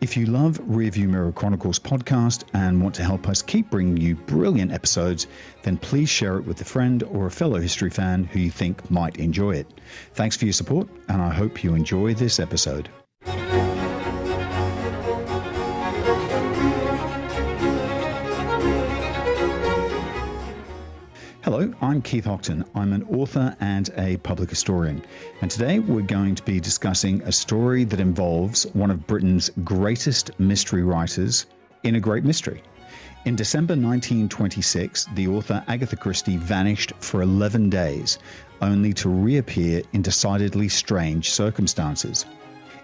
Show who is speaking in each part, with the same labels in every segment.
Speaker 1: If you love Rearview Mirror Chronicles podcast and want to help us keep bringing you brilliant episodes, then please share it with a friend or a fellow history fan who you think might enjoy it. Thanks for your support, and I hope you enjoy this episode. Hello, I'm Keith Hockton. I'm an author and a public historian, and today we're going to be discussing a story that involves one of Britain's greatest mystery writers in a great mystery. In December 1926, the author Agatha Christie vanished for 11 days, only to reappear in decidedly strange circumstances.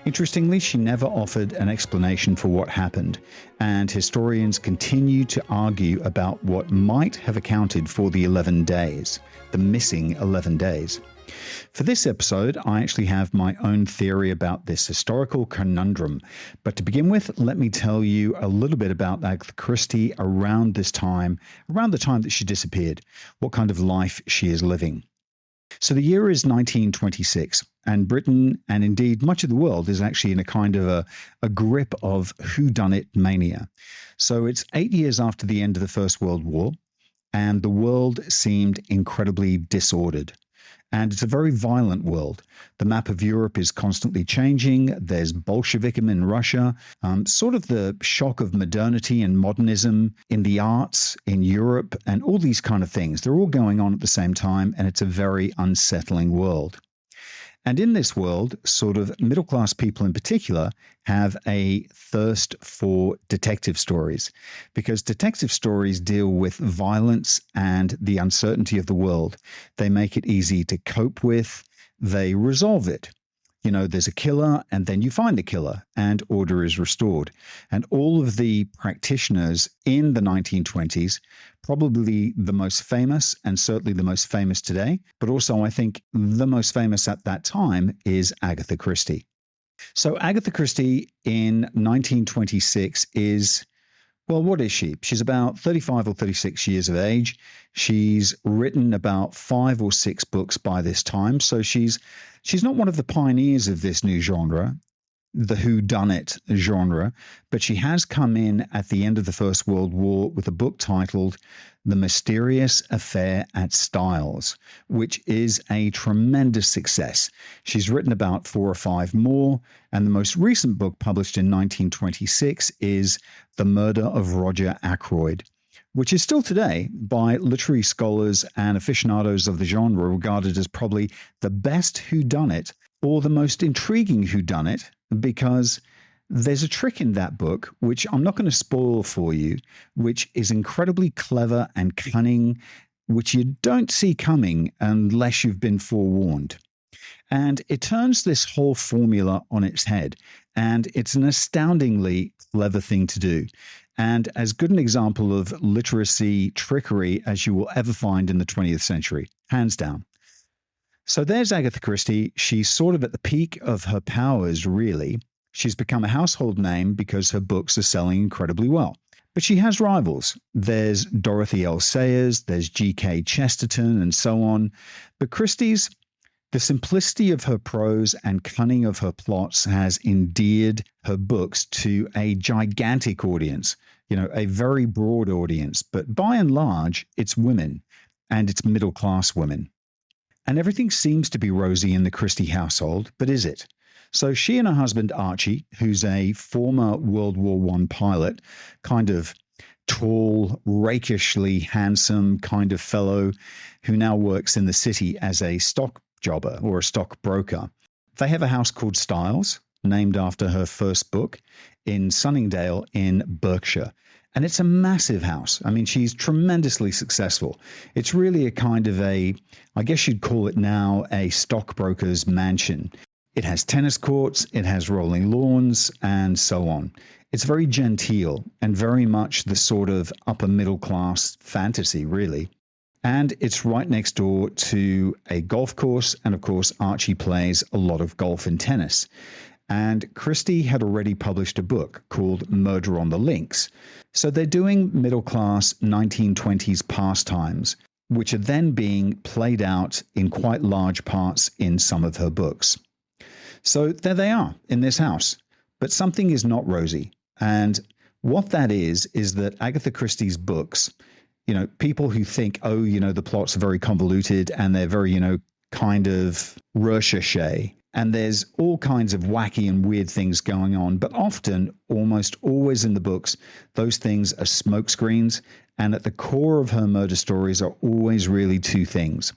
Speaker 1: Interestingly, she never offered an explanation for what happened, and historians continue to argue about what might have accounted for the 11 days, the missing 11 days. For this episode, I actually have my own theory about this historical conundrum. But to begin with, let me tell you a little bit about Agatha Christie around the time that she disappeared, what kind of life she is living. So the year is 1926, and Britain, and indeed much of the world, is actually in a kind of a grip of whodunit mania. So it's 8 years after the end of the First World War, and the world seemed incredibly disordered. And it's a very violent world. The map of Europe is constantly changing. There's Bolshevism in Russia, sort of the shock of modernity and modernism in the arts in Europe, and all these kind of things. They're all going on at the same time, and it's a very unsettling world. And in this world, sort of middle-class people in particular have a thirst for detective stories, because detective stories deal with violence and the uncertainty of the world. They make it easy to cope with. They resolve it. You know, there's a killer, and then you find the killer, and order is restored. And all of the practitioners in the 1920s, probably the most famous, and certainly the most famous today, but also I think the most famous at that time, is Agatha Christie. So Agatha Christie in 1926 is, well, what is she? She's about 35 or 36 years of age. She's written about 5 or 6 books by this time. So she's not one of the pioneers of this new genre, the whodunit genre, but she has come in at the end of the First World War with a book titled The Mysterious Affair at Styles, which is a tremendous success. She's written about 4 or 5 more, and the most recent book published in 1926 is The Murder of Roger Ackroyd, which is still today, by literary scholars and aficionados of the genre, regarded as probably the best whodunit, or the most intriguing whodunit, because there's a trick in that book, which I'm not going to spoil for you, which is incredibly clever and cunning, which you don't see coming unless you've been forewarned. And it turns this whole formula on its head, and it's an astoundingly clever thing to do, and as good an example of literacy trickery as you will ever find in the 20th century, hands down. So there's Agatha Christie. She's sort of at the peak of her powers, really. She's become a household name because her books are selling incredibly well. But she has rivals. There's Dorothy L. Sayers, there's G.K. Chesterton, and so on. But Christie's, the simplicity of her prose and cunning of her plots has endeared her books to a gigantic audience, a very broad audience. But by and large, it's women, and it's middle-class women. And everything seems to be rosy in the Christie household, but is it? So she and her husband Archie, who's a former World War I pilot, kind of tall, rakishly handsome kind of fellow who now works in the city as a stock jobber or a stockbroker. They have a house called Styles, named after her first book, in Sunningdale in Berkshire. And it's a massive house. I mean, she's tremendously successful. It's really a kind of I guess you'd call it now, a stockbroker's mansion. It has tennis courts, it has rolling lawns, and so on. It's very genteel and very much the sort of upper middle class fantasy, really. And it's right next door to a golf course. And of course, Archie plays a lot of golf and tennis. And Christie had already published a book called Murder on the Links. So they're doing middle-class 1920s pastimes, which are then being played out in quite large parts in some of her books. So there they are in this house. But something is not rosy. And what that is that Agatha Christie's books, people who think, oh, the plots are very convoluted and they're very, kind of recherche, and there's all kinds of wacky and weird things going on. But often, almost always in the books, those things are smokescreens. And at the core of her murder stories are always really two things: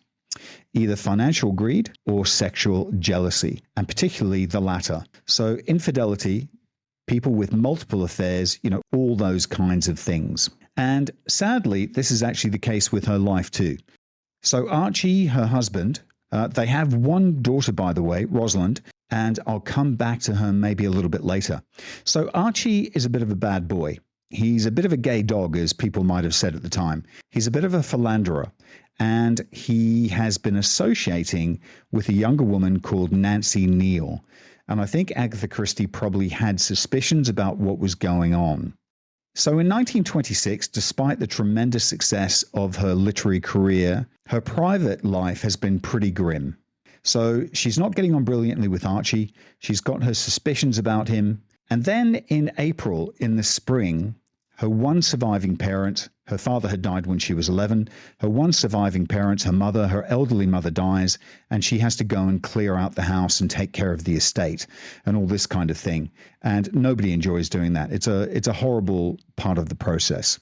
Speaker 1: either financial greed or sexual jealousy, and particularly the latter. So infidelity, people with multiple affairs, all those kinds of things. And sadly, this is actually the case with her life too. So Archie, her husband, they have one daughter, by the way, Rosalind, and I'll come back to her maybe a little bit later. So Archie is a bit of a bad boy. He's a bit of a gay dog, as people might have said at the time. He's a bit of a philanderer, and he has been associating with a younger woman called Nancy Neal. And I think Agatha Christie probably had suspicions about what was going on. So in 1926, despite the tremendous success of her literary career, her private life has been pretty grim. So she's not getting on brilliantly with Archie. She's got her suspicions about him. And then in April, in the spring, her one surviving parent, her father had died when she was 11, her one surviving parent, her mother, her elderly mother, dies, and she has to go and clear out the house and take care of the estate and all this kind of thing. And nobody enjoys doing that. It's a horrible part of the process.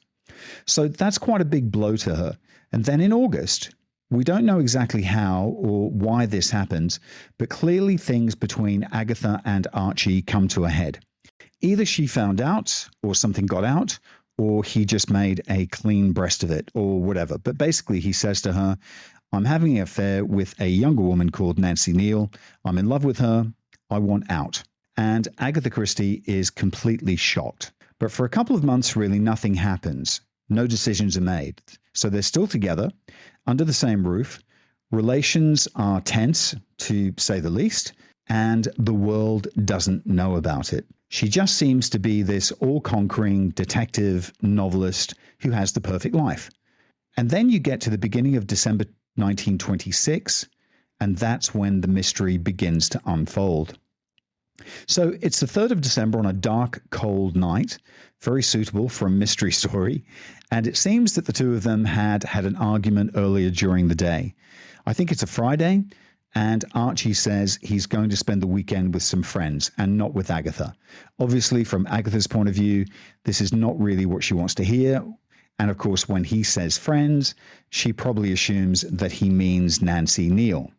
Speaker 1: So that's quite a big blow to her. And then in August, we don't know exactly how or why this happens, but clearly things between Agatha and Archie come to a head. Either she found out or something got out, or he just made a clean breast of it or whatever. But basically he says to her, I'm having an affair with a younger woman called Nancy Neal. I'm in love with her. I want out. And Agatha Christie is completely shocked. But for a couple of months, really nothing happens. No decisions are made. So they're still together under the same roof. Relations are tense, to say the least, and the world doesn't know about it. She just seems to be this all-conquering detective novelist who has the perfect life. And then you get to the beginning of December 1926, and that's when the mystery begins to unfold. So it's the 3rd of December on a dark, cold night, very suitable for a mystery story, and it seems that the two of them had an argument earlier during the day. I think it's a Friday, and Archie says he's going to spend the weekend with some friends and not with Agatha. Obviously, from Agatha's point of view, this is not really what she wants to hear. And of course, when he says friends, she probably assumes that he means Nancy Neal.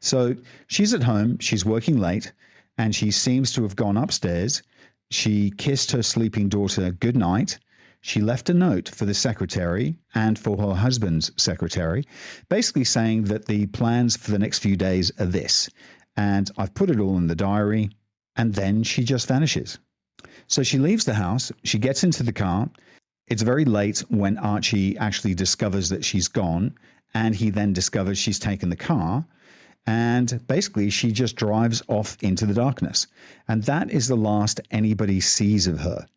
Speaker 1: So she's at home, she's working late, and she seems to have gone upstairs. She kissed her sleeping daughter goodnight. She left a note for the secretary and for her husband's secretary, basically saying that the plans for the next few days are this, and I've put it all in the diary, and then she just vanishes. So she leaves the house, she gets into the car. It's very late when Archie actually discovers that she's gone, and he then discovers she's taken the car, and basically she just drives off into the darkness. And that is the last anybody sees of her.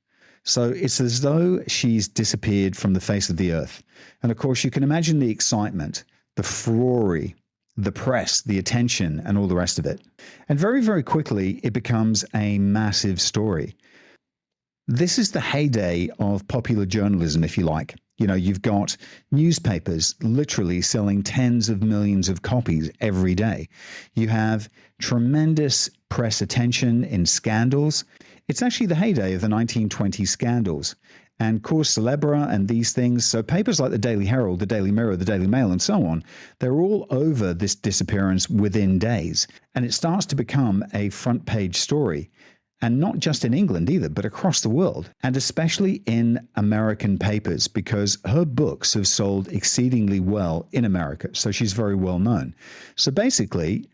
Speaker 1: So it's as though she's disappeared from the face of the earth. And of course, you can imagine the excitement, the furore, the press, the attention, and all the rest of it. And very, very quickly, it becomes a massive story. This is the heyday of popular journalism, if you like. You've got newspapers literally selling tens of millions of copies every day. You have tremendous press attention in scandals. It's actually the heyday of the 1920s scandals and cause célèbre and these things. So papers like the Daily Herald, the Daily Mirror, the Daily Mail, and so on, they're all over this disappearance within days. And it starts to become a front page story. And not just in England either, but across the world, and especially in American papers, because her books have sold exceedingly well in America. So she's very well known. So basically,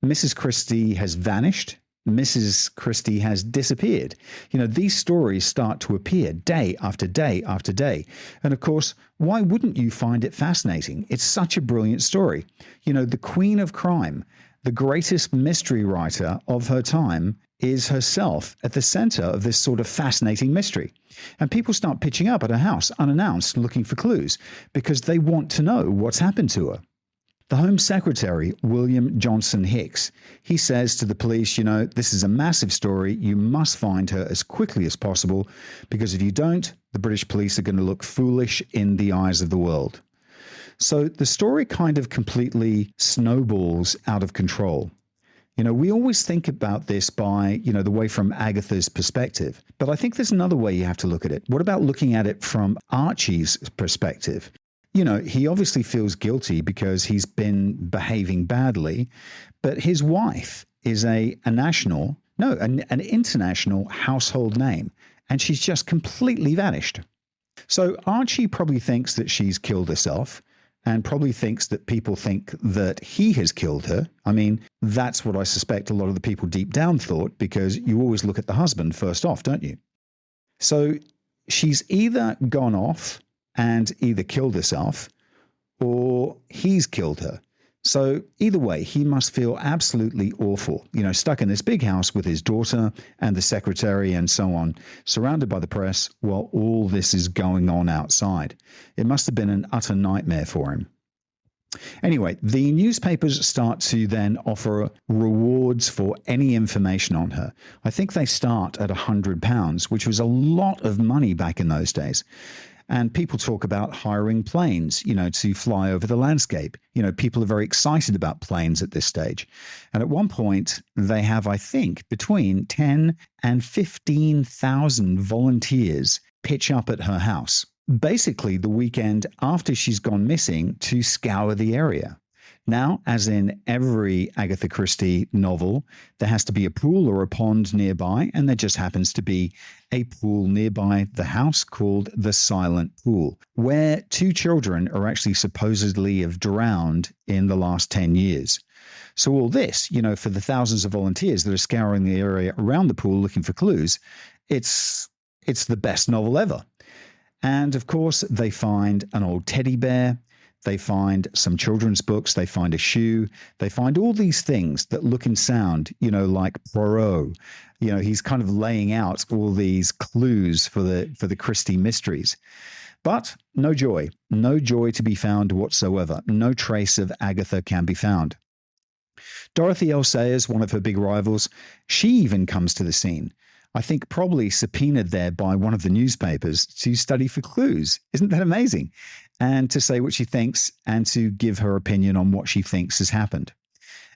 Speaker 1: Mrs. Christie has vanished. Mrs. Christie has disappeared. These stories start to appear day after day after day. And of course, why wouldn't you find it fascinating? It's such a brilliant story. The queen of crime, the greatest mystery writer of her time, is herself at the center of this sort of fascinating mystery. And people start pitching up at her house unannounced, looking for clues, because they want to know what's happened to her. The Home Secretary, William Johnson Hicks, he says to the police, this is a massive story. You must find her as quickly as possible, because if you don't, the British police are going to look foolish in the eyes of the world. So the story kind of completely snowballs out of control. We always think about this by, the way from Agatha's perspective. But I think there's another way you have to look at it. What about looking at it from Archie's perspective? He obviously feels guilty because he's been behaving badly, but his wife is an international household name, and she's just completely vanished. So Archie probably thinks that she's killed herself, and probably thinks that people think that he has killed her. I mean, that's what I suspect a lot of the people deep down thought, because you always look at the husband first off, don't you? So she's either gone off and either killed herself, or he's killed her. So either way, he must feel absolutely awful, stuck in this big house with his daughter and the secretary and so on, surrounded by the press while all this is going on outside. It must have been an utter nightmare for him. Anyway, the newspapers start to then offer rewards for any information on her. I think they start at £100, which was a lot of money back in those days. And people talk about hiring planes, to fly over the landscape. People are very excited about planes at this stage. And at one point, they have, I think, between 10 and 15,000 volunteers pitch up at her house, basically the weekend after she's gone missing, to scour the area. Now, as in every Agatha Christie novel, there has to be a pool or a pond nearby, and there just happens to be a pool nearby the house called the Silent Pool, where 2 children are actually supposedly have drowned in the last 10 years. So all this, for the thousands of volunteers that are scouring the area around the pool looking for clues, it's the best novel ever. And of course, they find an old teddy bear. They find some children's books. They find a shoe. They find all these things that look and sound, like Poirot. He's kind of laying out all these clues for the Christie mysteries. But no joy to be found whatsoever. No trace of Agatha can be found. Dorothy L. Sayers, one of her big rivals, she even comes to the scene. I think probably subpoenaed there by one of the newspapers to study for clues. Isn't that amazing? And to say what she thinks and to give her opinion on what she thinks has happened.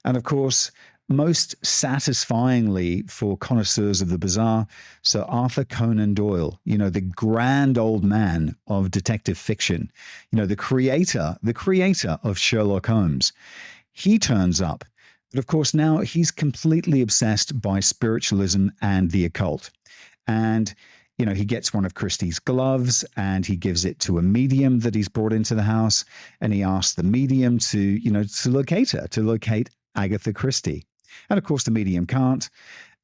Speaker 1: And of course, most satisfyingly for connoisseurs of the bizarre, Sir Arthur Conan Doyle, the grand old man of detective fiction, the creator of Sherlock Holmes. He turns up. But of course, now he's completely obsessed by spiritualism and the occult. And, he gets one of Christie's gloves and he gives it to a medium that he's brought into the house. And he asks the medium to locate Agatha Christie. And of course, the medium can't.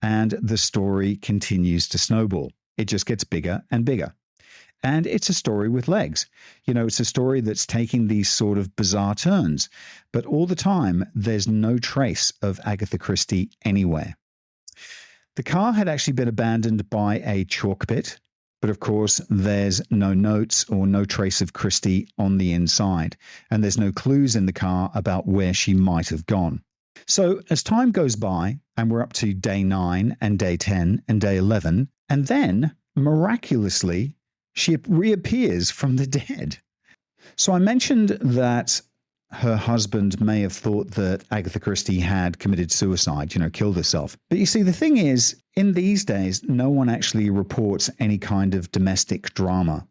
Speaker 1: And the story continues to snowball. It just gets bigger and bigger. And it's a story with legs. It's a story that's taking these sort of bizarre turns. But all the time, there's no trace of Agatha Christie anywhere. The car had actually been abandoned by a chalk pit. But of course, there's no notes or no trace of Christie on the inside. And there's no clues in the car about where she might have gone. So as time goes by, and we're up to day 9 and day 10 and day 11, and then miraculously, she reappears from the dead. So I mentioned that her husband may have thought that Agatha Christie had committed suicide, killed herself. But you see, the thing is, in these days, no one actually reports any kind of domestic drama.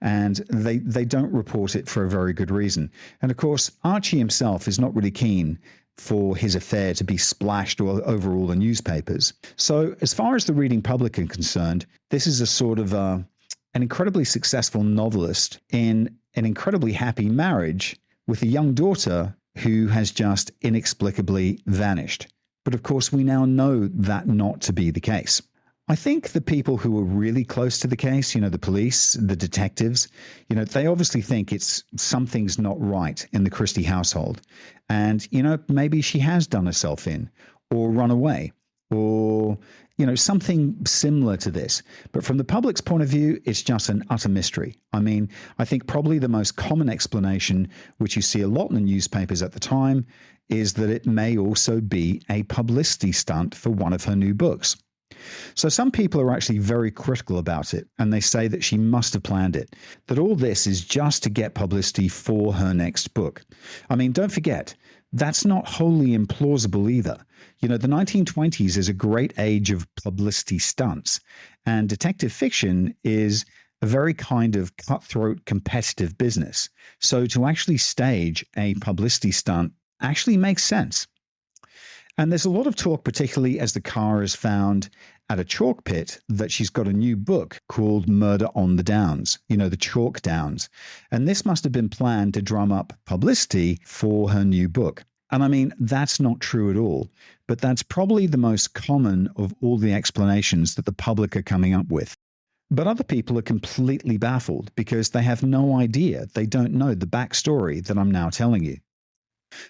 Speaker 1: And they don't report it for a very good reason. And of course, Archie himself is not really keen for his affair to be splashed all over all the newspapers. So as far as the reading public are concerned, this is a sort of an incredibly successful novelist in an incredibly happy marriage with a young daughter who has just inexplicably vanished. But of course, we now know that not to be the case. I think the people who are really close to the case, the police, the detectives, they obviously think something's not right in the Christie household. And, maybe she has done herself in or run away or something similar to this. But from the public's point of view, it's just an utter mystery. I mean, I think probably the most common explanation, which you see a lot in the newspapers at the time, is that it may also be a publicity stunt for one of her new books. So some people are actually very critical about it, and they say that she must have planned it, that all this is just to get publicity for her next book. I mean, don't forget, that's not wholly implausible either. The 1920s is a great age of publicity stunts, and detective fiction is a very kind of cutthroat competitive business. So to actually stage a publicity stunt actually makes sense. And there's a lot of talk, particularly as the car is found at a chalk pit, that she's got a new book called Murder on the Downs, the chalk downs. And this must have been planned to drum up publicity for her new book. And I mean, that's not true at all, but that's probably the most common of all the explanations that the public are coming up with. But other people are completely baffled because they have no idea. They don't know the backstory that I'm now telling you.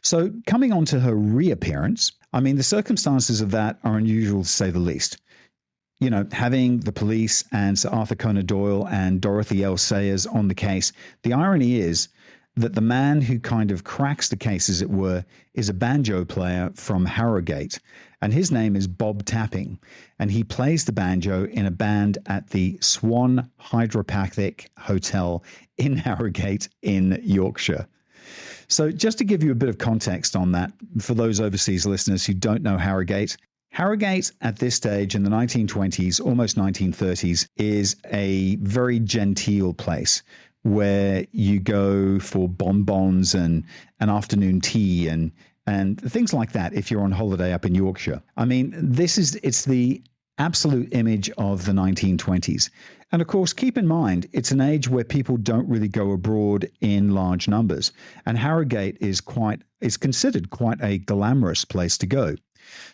Speaker 1: So coming on to her reappearance, I mean, the circumstances of that are unusual to say the least. Having the police and Sir Arthur Conan Doyle and Dorothy L. Sayers on the case, the irony is that the man who kind of cracks the case, as it were, is a banjo player from Harrogate, and his name is Bob Tapping, and he plays the banjo in a band at the Swan Hydropathic Hotel in Harrogate in Yorkshire. So just to give you a bit of context on that, for those overseas listeners who don't know Harrogate at this stage in the 1920s, almost 1930s, is a very genteel place where you go for bonbons and an afternoon tea and things like that if you're on holiday up in Yorkshire. I mean, it's the absolute image of the 1920s. And of course, keep in mind, it's an age where people don't really go abroad in large numbers. And Harrogate is considered quite a glamorous place to go.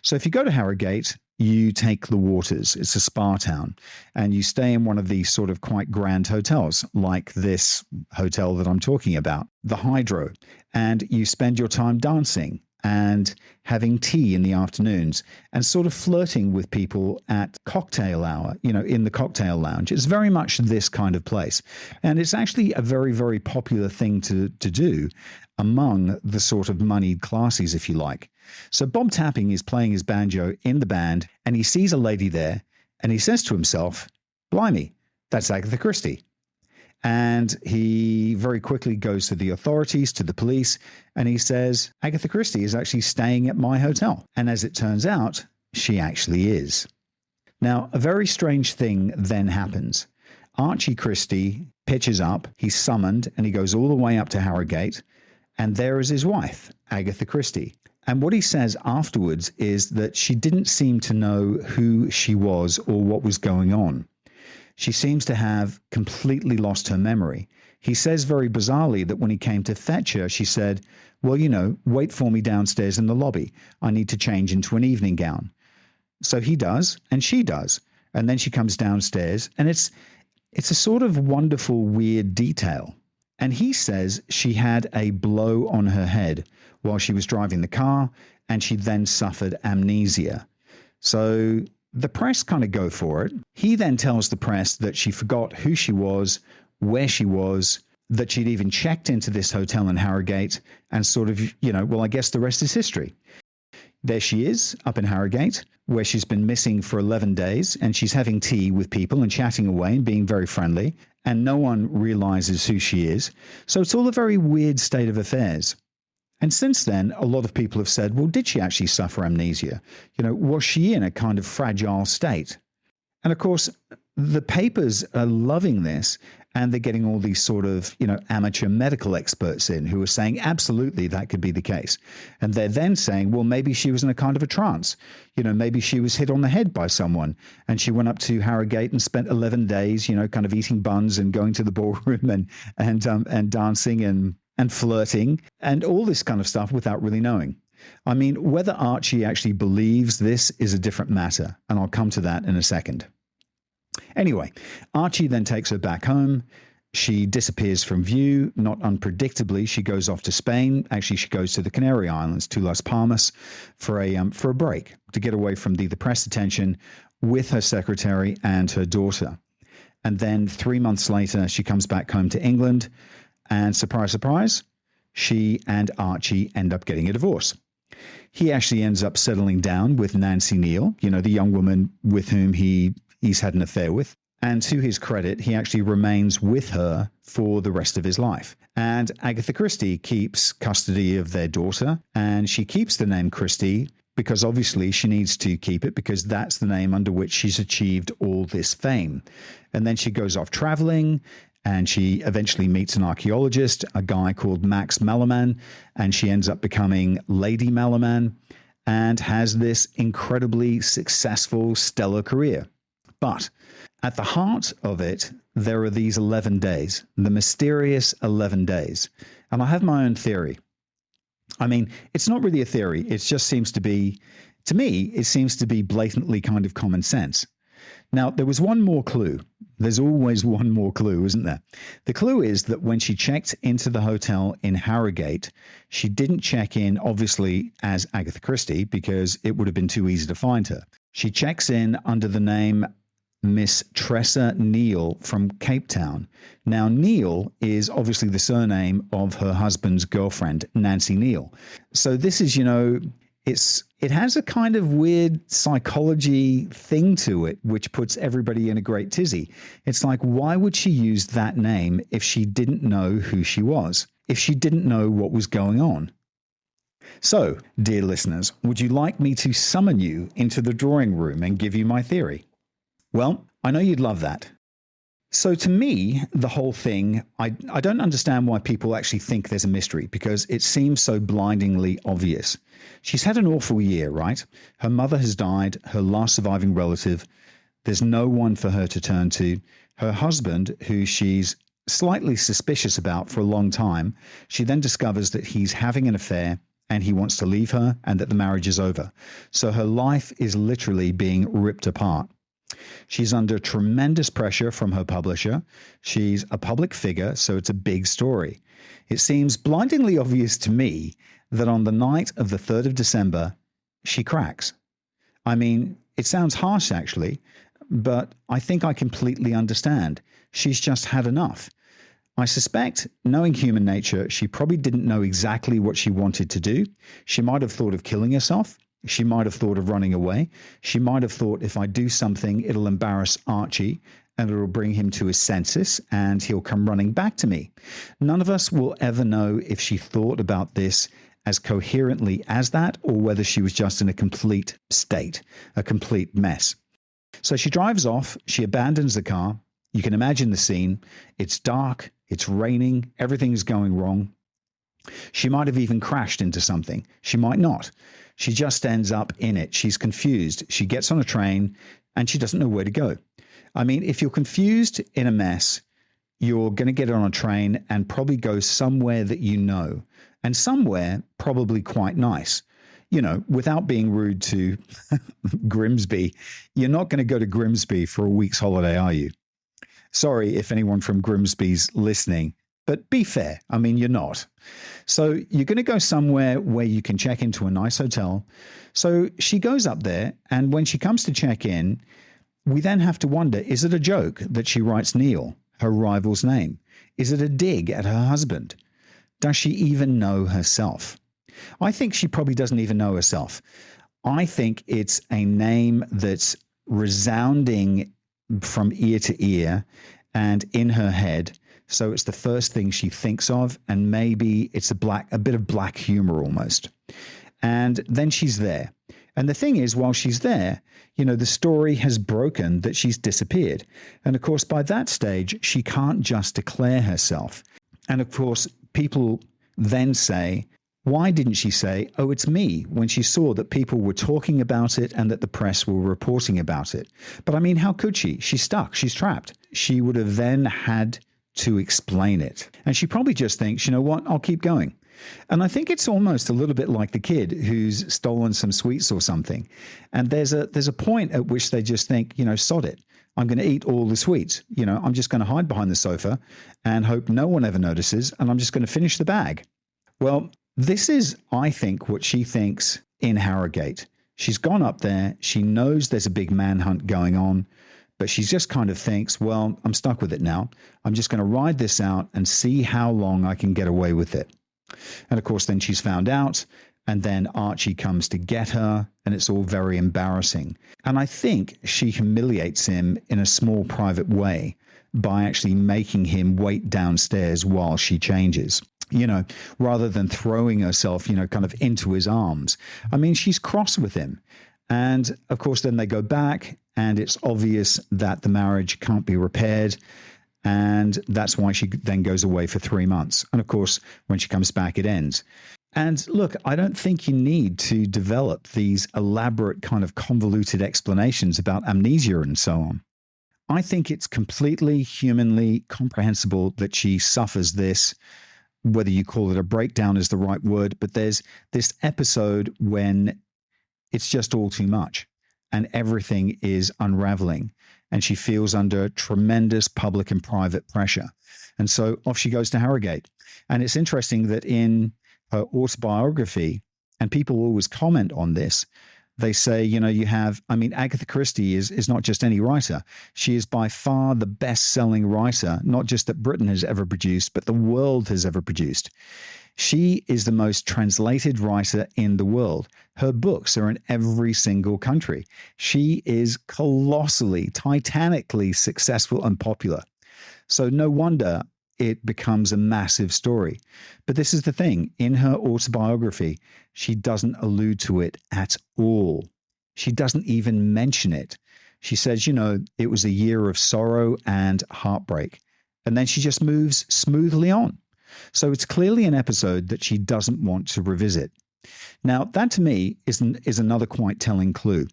Speaker 1: So if you go to Harrogate, you take the waters. It's a spa town. And you stay in one of these sort of quite grand hotels, like this hotel that I'm talking about, the Hydro. And you spend your time dancing and having tea in the afternoons and sort of flirting with people at cocktail hour, in the cocktail lounge. It's very much this kind of place. And it's actually a very, very popular thing to do among the sort of moneyed classes, if you like. So Bob Tapping is playing his banjo in the band, and he sees a lady there, and he says to himself, blimey, that's Agatha Christie. And he very quickly goes to the authorities, to the police, and he says, Agatha Christie is actually staying at my hotel. And as it turns out, she actually is. Now, a very strange thing then happens. Archie Christie pitches up, he's summoned, and he goes all the way up to Harrogate, and there is his wife, Agatha Christie. And what he says afterwards is that she didn't seem to know who she was or what was going on. She seems to have completely lost her memory. He says very bizarrely that when he came to fetch her, she said, well, wait for me downstairs in the lobby. I need to change into an evening gown. So he does, and she does. And then she comes downstairs, and it's a sort of wonderful, weird detail. And he says she had a blow on her head while she was driving the car, and she then suffered amnesia. So the press kind of go for it. He then tells the press that she forgot who she was, where she was, that she'd even checked into this hotel in Harrogate, and sort of, well, I guess the rest is history. There she is up in Harrogate, where she's been missing for 11 days, and she's having tea with people and chatting away and being very friendly, and no one realizes who she is. So it's all a very weird state of affairs. And since then, a lot of people have said, well, did she actually suffer amnesia? Was she in a kind of fragile state? And of course, the papers are loving this, and they're getting all these sort of, amateur medical experts in who are saying, absolutely, that could be the case. And they're then saying, well, maybe she was in a kind of a trance. Maybe she was hit on the head by someone, and she went up to Harrogate and spent 11 days, kind of eating buns and going to the ballroom and dancing and flirting and all this kind of stuff without really knowing. I mean, whether Archie actually believes this is a different matter, and I'll come to that in a second. Anyway, Archie then takes her back home. She disappears from view. Not unpredictably, she goes off to Spain. Actually, she goes to the Canary Islands, to Las Palmas, for a break, to get away from the press attention with her secretary and her daughter. And then 3 months later, she comes back home to England, and surprise, surprise, she and Archie end up getting a divorce. He actually ends up settling down with Nancy Neal, the young woman with whom he's had an affair with. And to his credit, he actually remains with her for the rest of his life. And Agatha Christie keeps custody of their daughter, and she keeps the name Christie because obviously she needs to keep it because that's the name under which she's achieved all this fame. And then she goes off traveling, and she eventually meets an archaeologist, a guy called Max Malloman, and she ends up becoming Lady Malloman and has this incredibly successful, stellar career. But at the heart of it, there are these 11 days, the mysterious 11 days. And I have my own theory. I mean, it's not really a theory. It just seems to be, to me, it seems to be blatantly kind of common sense. Now, there was one more clue. There's always one more clue, isn't there? The clue is that when she checked into the hotel in Harrogate, she didn't check in, obviously, as Agatha Christie, because it would have been too easy to find her. She checks in under the name Miss Tressa Neal from Cape Town. Now, Neal is obviously the surname of her husband's girlfriend, Nancy Neal. So this is, it has a kind of weird psychology thing to it, which puts everybody in a great tizzy. It's like, why would she use that name if she didn't know who she was, if she didn't know what was going on? So, dear listeners, would you like me to summon you into the drawing room and give you my theory? Well, I know you'd love that. So to me, the whole thing, I don't understand why people actually think there's a mystery because it seems so blindingly obvious. She's had an awful year, right? Her mother has died, her last surviving relative. There's no one for her to turn to. Her husband, who she's slightly suspicious about for a long time, she then discovers that he's having an affair and he wants to leave her and that the marriage is over. So her life is literally being ripped apart. She's under tremendous pressure from her publisher. She's a public figure, so it's a big story. It seems blindingly obvious to me that on the night of the 3rd of December, she cracks. I mean, it sounds harsh actually, but I think I completely understand. She's just had enough. I suspect, knowing human nature, she probably didn't know exactly what she wanted to do. She might have thought of killing herself. She might have thought of running away. She might have thought, if I do something, it'll embarrass Archie and it'll bring him to his senses and he'll come running back to me. None of us will ever know if she thought about this as coherently as that or whether she was just in a complete state, a complete mess. So she drives off. She abandons the car. You can imagine the scene. It's dark. It's raining. Everything's going wrong. She might have even crashed into something. She might not. She just ends up in it. She's confused. She gets on a train and she doesn't know where to go. I mean, if you're confused in a mess, you're going to get on a train and probably go somewhere that you know, and somewhere probably quite nice. Without being rude to Grimsby, you're not going to go to Grimsby for a week's holiday, are you? Sorry if anyone from Grimsby's listening. But be fair. I mean, you're not. So you're going to go somewhere where you can check into a nice hotel. So she goes up there, and when she comes to check in, we then have to wonder, is it a joke that she writes Neil, her rival's name? Is it a dig at her husband? Does she even know herself? I think she probably doesn't even know herself. I think it's a name that's resounding from ear to ear and in her head. So it's the first thing she thinks of, and maybe it's a bit of black humor almost. And then she's there. And the thing is, while she's there, the story has broken that she's disappeared. And of course, by that stage, she can't just declare herself. And of course, people then say, why didn't she say, oh, it's me, when she saw that people were talking about it and that the press were reporting about it? But I mean, how could she? She's stuck. She's trapped. She would have then had to explain it. And she probably just thinks, you know what, I'll keep going. And I think it's almost a little bit like the kid who's stolen some sweets or something. And there's a point at which they just think, sod it. I'm going to eat all the sweets. I'm just going to hide behind the sofa and hope no one ever notices. And I'm just going to finish the bag. Well, this is, I think, what she thinks in Harrogate. She's gone up there. She knows there's a big manhunt going on, but she just kind of thinks, well, I'm stuck with it now. I'm just going to ride this out and see how long I can get away with it. And of course, then she's found out, and then Archie comes to get her, and it's all very embarrassing. And I think she humiliates him in a small private way by actually making him wait downstairs while she changes, rather than throwing herself, kind of into his arms. I mean, she's cross with him. And of course, then they go back, and it's obvious that the marriage can't be repaired. And that's why she then goes away for 3 months. And of course, when she comes back, it ends. And look, I don't think you need to develop these elaborate kind of convoluted explanations about amnesia and so on. I think it's completely humanly comprehensible that she suffers this, whether you call it a breakdown is the right word, but there's this episode when it's just all too much and everything is unraveling and she feels under tremendous public and private pressure. And so off she goes to Harrogate. And it's interesting that in her autobiography, and people always comment on this, they say, Agatha Christie is not just any writer. She is by far the best-selling writer, not just that Britain has ever produced, but the world has ever produced. She is the most translated writer in the world. Her books are in every single country. She is colossally, titanically successful and popular. So no wonder it becomes a massive story. But this is the thing. In her autobiography, she doesn't allude to it at all. She doesn't even mention it. She says, it was a year of sorrow and heartbreak. And then she just moves smoothly on. So it's clearly an episode that she doesn't want to revisit. Now, that to me is another quite telling clue.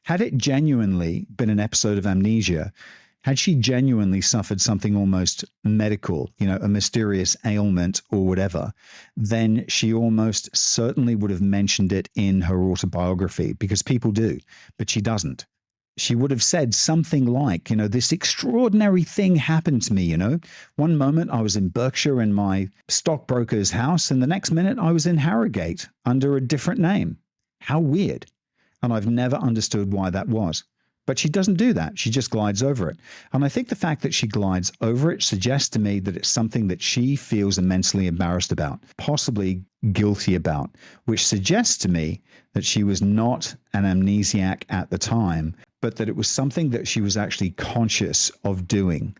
Speaker 1: Had it genuinely been an episode of amnesia, had she genuinely suffered something almost medical, a mysterious ailment or whatever, then she almost certainly would have mentioned it in her autobiography, because people do, but she doesn't. She would have said something like, this extraordinary thing happened to me, One moment I was in Berkshire in my stockbroker's house, and the next minute I was in Harrogate under a different name. How weird. And I've never understood why that was. But she doesn't do that. She just glides over it. And I think the fact that she glides over it suggests to me that it's something that she feels immensely embarrassed about, possibly guilty about, which suggests to me that she was not an amnesiac at the time, but that it was something that she was actually conscious of doing.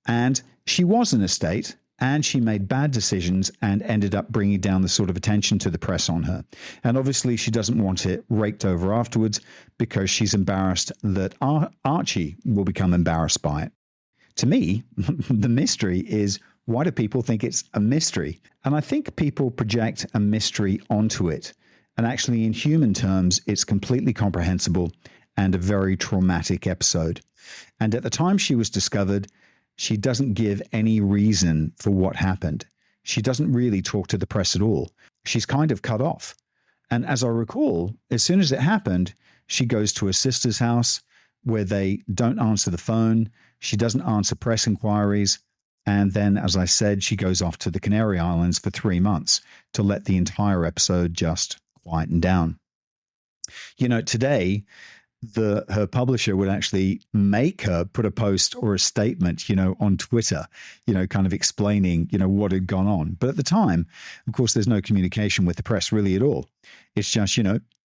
Speaker 1: And she was in a state, and she made bad decisions and ended up bringing down the sort of attention to the press on her. And obviously she doesn't want it raked over afterwards because she's embarrassed that Archie will become embarrassed by it. To me, the mystery is, why do people think it's a mystery? And I think people project a mystery onto it. And actually, in human terms, it's completely comprehensible and a very traumatic episode. And at the time she was discovered, she doesn't give any reason for what happened. She doesn't really talk to the press at all. She's kind of cut off. And as I recall, as soon as it happened, she goes to her sister's house where they don't answer the phone. She doesn't answer press inquiries. And then, as I said, she goes off to the Canary Islands for 3 months to let the entire episode just quieten down. Today, her publisher would actually make her put a post or a statement, on Twitter, kind of explaining, what had gone on. But at the time, of course, there's no communication with the press really at all. It's just,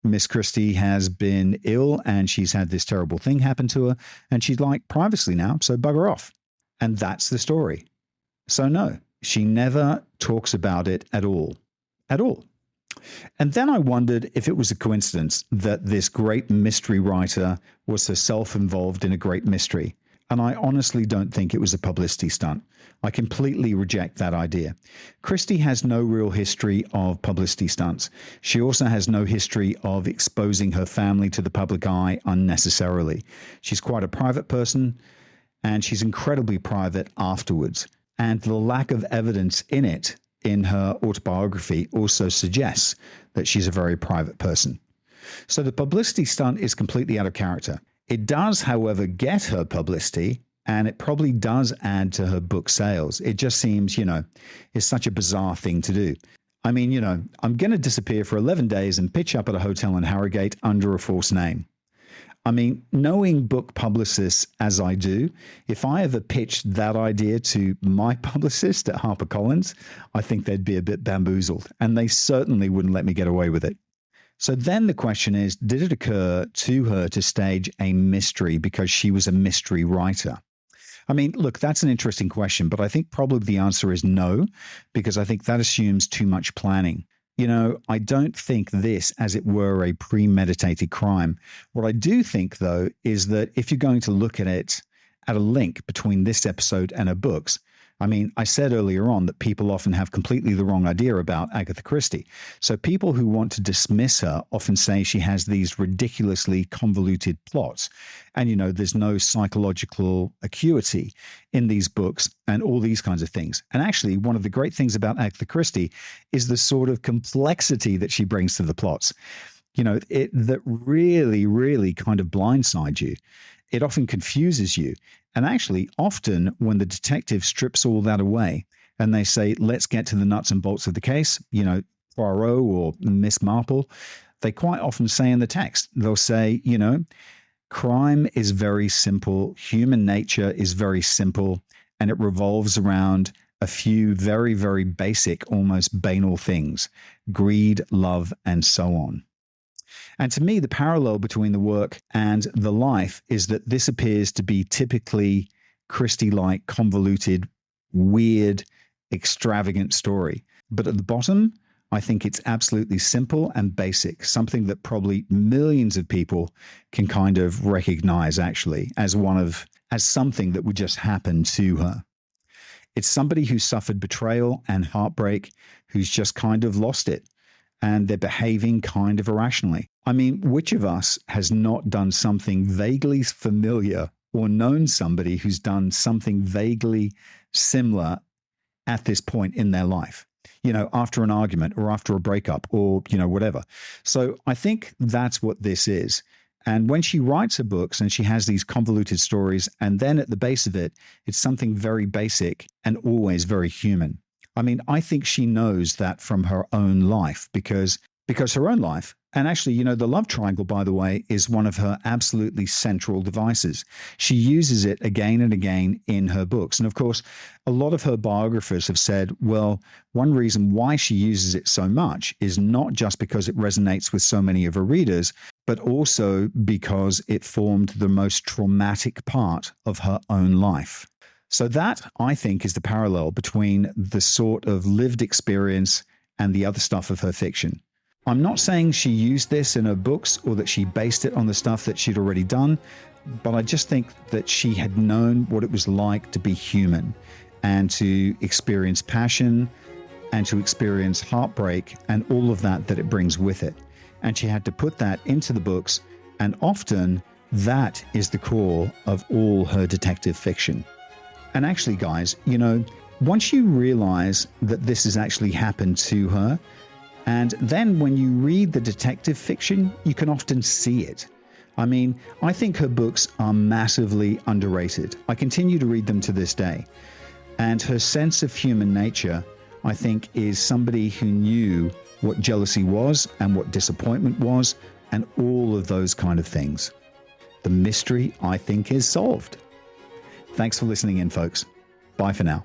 Speaker 1: Miss Christie has been ill and she's had this terrible thing happen to her and she'd like privacy now, so bugger off. And that's the story. So no, she never talks about it at all. At all. And then I wondered if it was a coincidence that this great mystery writer was herself involved in a great mystery. And I honestly don't think it was a publicity stunt. I completely reject that idea. Christie has no real history of publicity stunts. She also has no history of exposing her family to the public eye unnecessarily. She's quite a private person, and she's incredibly private afterwards. And the lack of evidence in it, in her autobiography, also suggests that she's a very private person. So the publicity stunt is completely out of character. It does, however, get her publicity, and it probably does add to her book sales. It just seems, it's such a bizarre thing to do. I mean, I'm going to disappear for 11 days and pitch up at a hotel in Harrogate under a false name. I mean, knowing book publicists as I do, if I ever pitched that idea to my publicist at HarperCollins, I think they'd be a bit bamboozled, and they certainly wouldn't let me get away with it. So then the question is, did it occur to her to stage a mystery because she was a mystery writer? I mean, look, that's an interesting question, but I think probably the answer is no, because I think that assumes too much planning. I don't think this, as it were, a premeditated crime. What I do think, though, is that if you're going to look at it at a link between this episode and her books, I mean, I said earlier on that people often have completely the wrong idea about Agatha Christie. So people who want to dismiss her often say she has these ridiculously convoluted plots. And, there's no psychological acuity in these books and all these kinds of things. And actually, one of the great things about Agatha Christie is the sort of complexity that she brings to the plots. That really, really kind of blindsides you. It often confuses you. And actually, often when the detective strips all that away and they say, let's get to the nuts and bolts of the case, Poirot or Miss Marple, they quite often say in the text, they'll say, crime is very simple. Human nature is very simple. And it revolves around a few very, very basic, almost banal things: greed, love, and so on. And to me, the parallel between the work and the life is that this appears to be typically Christie-like, convoluted, weird, extravagant story. But at the bottom, I think it's absolutely simple and basic, something that probably millions of people can kind of recognize actually as something that would just happen to her. It's somebody who suffered betrayal and heartbreak, who's just kind of lost it. And they're behaving kind of irrationally. I mean, which of us has not done something vaguely familiar or known somebody who's done something vaguely similar at this point in their life? After an argument or after a breakup or, whatever. So I think that's what this is. And when she writes her books and she has these convoluted stories, and then at the base of it, it's something very basic and always very human. I mean, I think she knows that from her own life because her own life, and actually, the love triangle, by the way, is one of her absolutely central devices. She uses it again and again in her books. And of course, a lot of her biographers have said, well, one reason why she uses it so much is not just because it resonates with so many of her readers, but also because it formed the most traumatic part of her own life. So that, I think, is the parallel between the sort of lived experience and the other stuff of her fiction. I'm not saying she used this in her books or that she based it on the stuff that she'd already done, but I just think that she had known what it was like to be human and to experience passion and to experience heartbreak and all of that it brings with it. And she had to put that into the books, and often that is the core of all her detective fiction. And actually, guys, once you realize that this has actually happened to her, and then when you read the detective fiction, you can often see it. I mean, I think her books are massively underrated. I continue to read them to this day. And her sense of human nature, I think, is somebody who knew what jealousy was and what disappointment was and all of those kind of things. The mystery, I think, is solved. Thanks for listening in, folks. Bye for now.